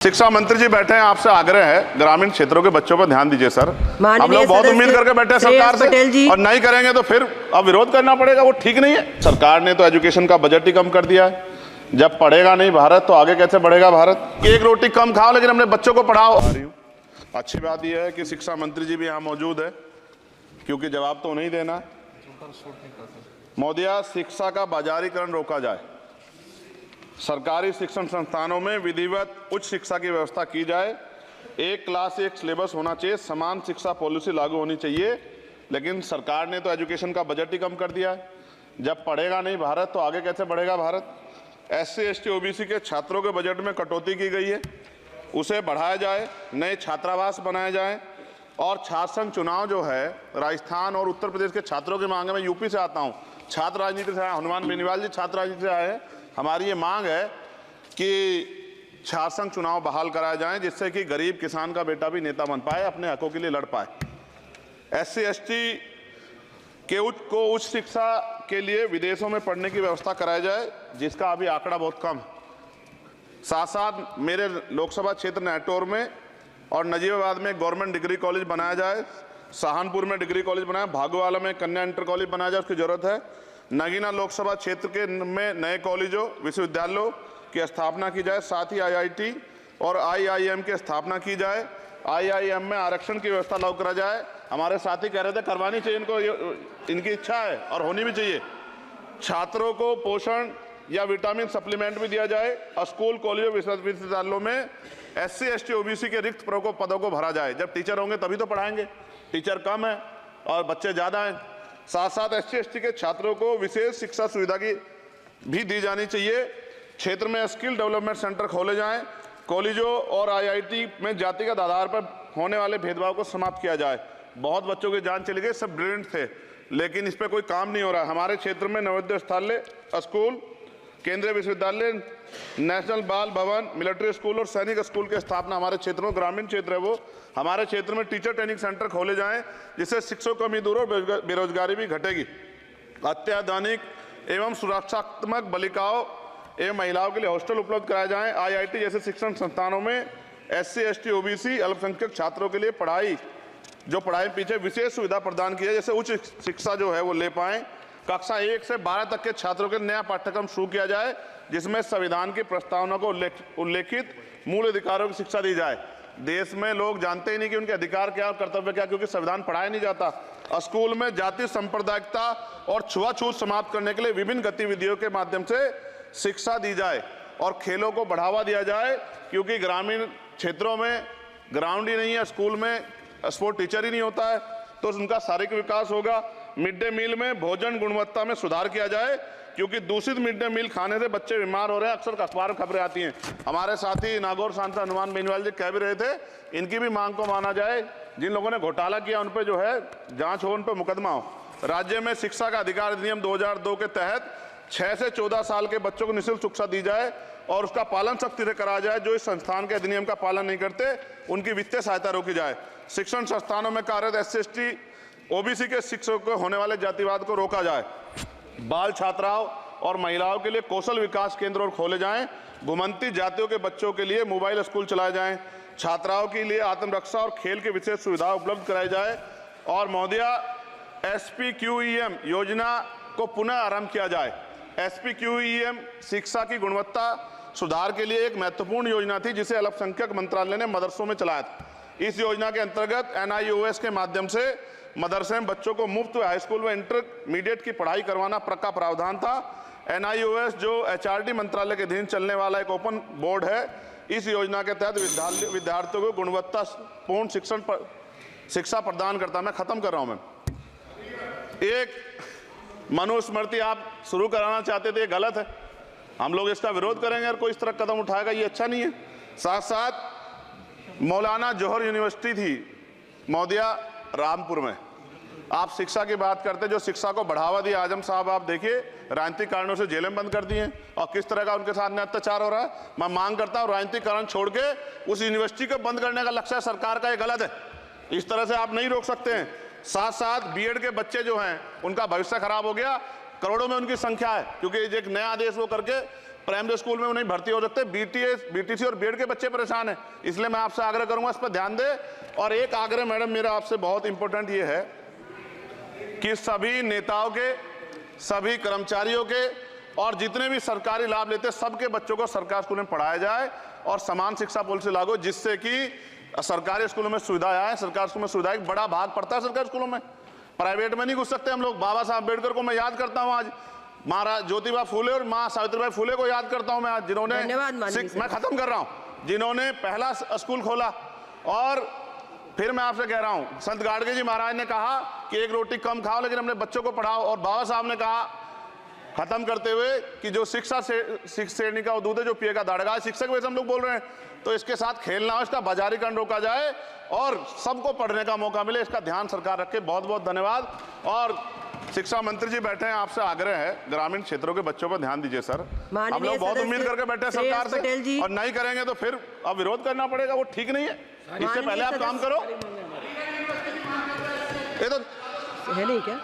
शिक्षा मंत्री जी बैठे हैं, आपसे आग्रह है ग्रामीण क्षेत्रों के बच्चों पर ध्यान दीजिए सर। हम लोग बहुत उम्मीद करके बैठे हैं सरकार से, और नहीं करेंगे तो फिर अब विरोध करना पड़ेगा, वो ठीक नहीं है। सरकार ने तो एजुकेशन का बजट ही कम कर दिया है। जब पढ़ेगा नहीं भारत तो आगे कैसे बढ़ेगा भारत। एक रोटी कम खाओ लेकिन अपने बच्चों को पढ़ाओ। अच्छी बात यह है कि शिक्षा मंत्री जी भी यहाँ मौजूद है, क्योंकि जवाब तो नहीं देना। मोदिया, शिक्षा का बाजारीकरण रोका जाए, सरकारी शिक्षण संस्थानों में विधिवत उच्च शिक्षा की व्यवस्था की जाए, एक क्लास एक सिलेबस होना चाहिए, समान शिक्षा पॉलिसी लागू होनी चाहिए। लेकिन सरकार ने तो एजुकेशन का बजट ही कम कर दिया है। जब पढ़ेगा नहीं भारत तो आगे कैसे बढ़ेगा भारत। SC ST OBC के छात्रों के बजट में कटौती की गई है, उसे बढ़ाया जाए, नए छात्रावास बनाए जाए, और छात्र संघ चुनाव जो है राजस्थान और उत्तर प्रदेश के छात्रों की मांग है। मैं यूपी से आता हूँ, छात्र राजनीति से आया, हनुमान बेनीवाल जी छात्र राजनीति से आए हैं। हमारी ये मांग है कि छात्र संघ चुनाव बहाल कराए जाएं, जिससे कि गरीब किसान का बेटा भी नेता बन पाए, अपने हकों के लिए लड़ पाए। SC ST के उच्च शिक्षा के लिए विदेशों में पढ़ने की व्यवस्था कराई जाए, जिसका अभी आंकड़ा बहुत कम है। साथ साथ मेरे लोकसभा क्षेत्र नैटौर में और नजीबाबाद में गवर्नमेंट डिग्री कॉलेज बनाया जाए, सहारनपुर में डिग्री कॉलेज बनाया, भागोवाला में कन्या इंटर कॉलेज बनाया जाए, उसकी जरूरत है। नगीना लोकसभा क्षेत्र के में नए कॉलेजों विश्वविद्यालयों की स्थापना की जाए, साथ ही IIT और IIM की स्थापना की जाए। IIM में आरक्षण की व्यवस्था लागू करा जाए। हमारे साथी कह रहे थे करवानी चाहिए इनको, इनकी इच्छा है और होनी भी चाहिए। छात्रों को पोषण या विटामिन सप्लीमेंट भी दिया जाए। स्कूल कॉलेजों विश्वविद्यालयों में SC ST OBC के रिक्त पदों को भरा जाए। जब टीचर होंगे तभी तो पढ़ाएंगे, टीचर कम है और बच्चे ज़्यादा हैं। साथ साथ SC ST के छात्रों को विशेष शिक्षा सुविधा की भी दी जानी चाहिए। क्षेत्र में स्किल डेवलपमेंट सेंटर खोले जाएं। कॉलेजों और IIT में जातिगत आधार पर होने वाले भेदभाव को समाप्त किया जाए। बहुत बच्चों की जान चली गई, सब ब्रिलियंट थे, लेकिन इस पर कोई काम नहीं हो रहा है। हमारे क्षेत्र में नवोदय विद्यालय स्कूल, केंद्रीय विश्वविद्यालय, नेशनल बाल भवन, मिलिट्री स्कूल और सैनिक स्कूल की स्थापना हमारे क्षेत्र में, ग्रामीण क्षेत्र है वो, हमारे क्षेत्र में टीचर ट्रेनिंग सेंटर खोले जाएं, जिससे शिक्षकों की कमी दूर और बेरोजगारी भी घटेगी। अत्याधुनिक एवं सुरक्षात्मक बालिकाओं एवं महिलाओं के लिए हॉस्टल उपलब्ध कराए जाएं। IIT जैसे शिक्षण संस्थानों में SC ST OBC अल्पसंख्यक छात्रों के लिए पढ़ाई पीछे विशेष सुविधा प्रदान की है, जैसे उच्च शिक्षा जो है वो ले पाएं। कक्षा 1 से 12 तक के छात्रों के नया पाठ्यक्रम शुरू किया जाए, जिसमें संविधान की प्रस्तावना को उल्लेखित मूल अधिकारों की शिक्षा दी जाए। देश में लोग जानते ही नहीं कि उनके अधिकार क्या और कर्तव्य क्या, क्योंकि संविधान पढ़ाया नहीं जाता। स्कूल में जाति सांप्रदायिकता और छुआछूत समाप्त करने के लिए विभिन्न गतिविधियों के माध्यम से शिक्षा दी जाए और खेलों को बढ़ावा दिया जाए, क्योंकि ग्रामीण क्षेत्रों में ग्राउंड ही नहीं है, स्कूल में स्पोर्ट टीचर ही नहीं होता है, तो उनका शारीरिक विकास होगा। मिड डे मील में भोजन गुणवत्ता में सुधार किया जाए, क्योंकि दूषित मिड डे मील खाने से बच्चे बीमार हो रहे हैं, अक्सर अखबार खबरें आती हैं। हमारे साथी नागौर सांसद हनुमान बेनीवाल जी कह भी रहे थे, इनकी भी मांग को माना जाए। जिन लोगों ने घोटाला किया उन पर जो है जांच हो, उन पर मुकदमा हो। राज्य में शिक्षा का अधिकार अधिनियम 2002 के तहत 6 से 14 साल के बच्चों को निःशुल्क शिक्षा दी जाए और उसका पालन सख्ती से कराया जाए। जो इस संस्थान के अधिनियम का पालन नहीं करते उनकी वित्तीय सहायता रोकी जाए। शिक्षण संस्थानों में कार्यरत SC ST OBC के शिक्षकों को होने वाले जातिवाद को रोका जाए। बाल छात्राओं और महिलाओं के लिए कौशल विकास केंद्र और खोले जाएं। घुमंती जातियों के बच्चों के लिए मोबाइल स्कूल चलाए जाएं। छात्राओं के लिए आत्मरक्षा और खेल की विशेष सुविधा उपलब्ध कराई जाए। और मोदिया, SPQEM योजना को पुनः आरंभ किया जाए। SPQEM शिक्षा की गुणवत्ता सुधार के लिए एक महत्वपूर्ण योजना थी, जिसे अल्पसंख्यक मंत्रालय ने मदरसों में चलाया था। इस योजना के अंतर्गत NIOS के माध्यम से मदरसे में बच्चों को मुफ्त हाई स्कूल में इंटरमीडिएट की पढ़ाई करवाना का प्रावधान था। NIOS जो HRD मंत्रालय के अधीन चलने वाला एक ओपन बोर्ड है, इस योजना के तहत विद्यार्थियों को गुणवत्तापूर्ण शिक्षा प्रदान करता। मैं खत्म कर रहा हूं। मैं एक मनुस्मृति आप शुरू कराना चाहते थे, ये गलत है, हम लोग इसका विरोध करेंगे और कोई इस तरह कदम उठाएगा ये अच्छा नहीं है। साथ साथ मौलाना जौहर यूनिवर्सिटी थी मोदिया रामपुर में, आप शिक्षा की बात करते, जो शिक्षा को बढ़ावा दिया आजम साहब, आप देखिए राजनीतिक कारणों से जेलें बंद कर दी हैं और किस तरह का उनके साथ अत्याचार हो रहा है। मैं मांग करता हूं राजनीतिक कारण छोड़ के उस यूनिवर्सिटी को बंद करने का लक्ष्य सरकार का, ये गलत है, इस तरह से आप नहीं रोक सकते हैं। साथ साथ B.Ed के बच्चे जो हैं उनका भविष्य खराब हो गया, करोड़ों में उनकी संख्या है, क्योंकि एक नया आदेश वो करके प्राइमरी स्कूल में वो नहीं भर्ती हो सकते। बीटीसी और बीएड के बच्चे परेशान हैं, इसलिए मैं आपसे आग्रह करूंगा इस पर ध्यान दे। और एक आग्रह मैडम मेरा आपसे बहुत इंपॉर्टेंट ये है कि सभी नेताओं के, सभी कर्मचारियों के और जितने भी सरकारी लाभ लेते हैं सबके बच्चों को सरकारी स्कूल में पढ़ाया जाए और समान शिक्षा पॉलिसी लागू, जिससे कि सरकारी स्कूलों में सुविधाएं आए। सरकारी स्कूल में सुविधा एक बड़ा भाग पड़ता है सरकारी स्कूलों में, प्राइवेट में नहीं घुस सकते हम लोग। बाबा साहब अम्बेडकर को मैं याद करता हूं, आज महाराज ज्योतिबा फूले और मां सावित्रीबाई फूले को याद करता हूं मैं आज, जिन्होंने, मैं खत्म कर रहा हूं, जिन्होंने पहला स्कूल खोला। और फिर मैं आपसे कह रहा हूं, संत गाडगे जी महाराज ने कहा कि एक रोटी कम खाओ लेकिन अपने बच्चों को पढ़ाओ। और बाबा साहब ने कहा खत्म करते हुए कि जो शिक्षा श्रेणी का दूध है जो पिएगा दाड़ेगा। शिक्षक वैसे हम लोग बोल रहे हैं, तो इसके साथ खेलना हो, इसका बाजारीकरण रोका जाए और सबको पढ़ने का मौका मिले, इसका ध्यान सरकार रखे। बहुत बहुत धन्यवाद। और शिक्षा मंत्री जी बैठे हैं, आपसे आग्रह है ग्रामीण क्षेत्रों के बच्चों पर ध्यान दीजिए सर। हम लोग बहुत उम्मीद करके बैठे हैं सरकार से, और नहीं करेंगे तो फिर अब विरोध करना पड़ेगा, वो ठीक नहीं है। इससे पहले आप काम करो। ये तो है नहीं क्या?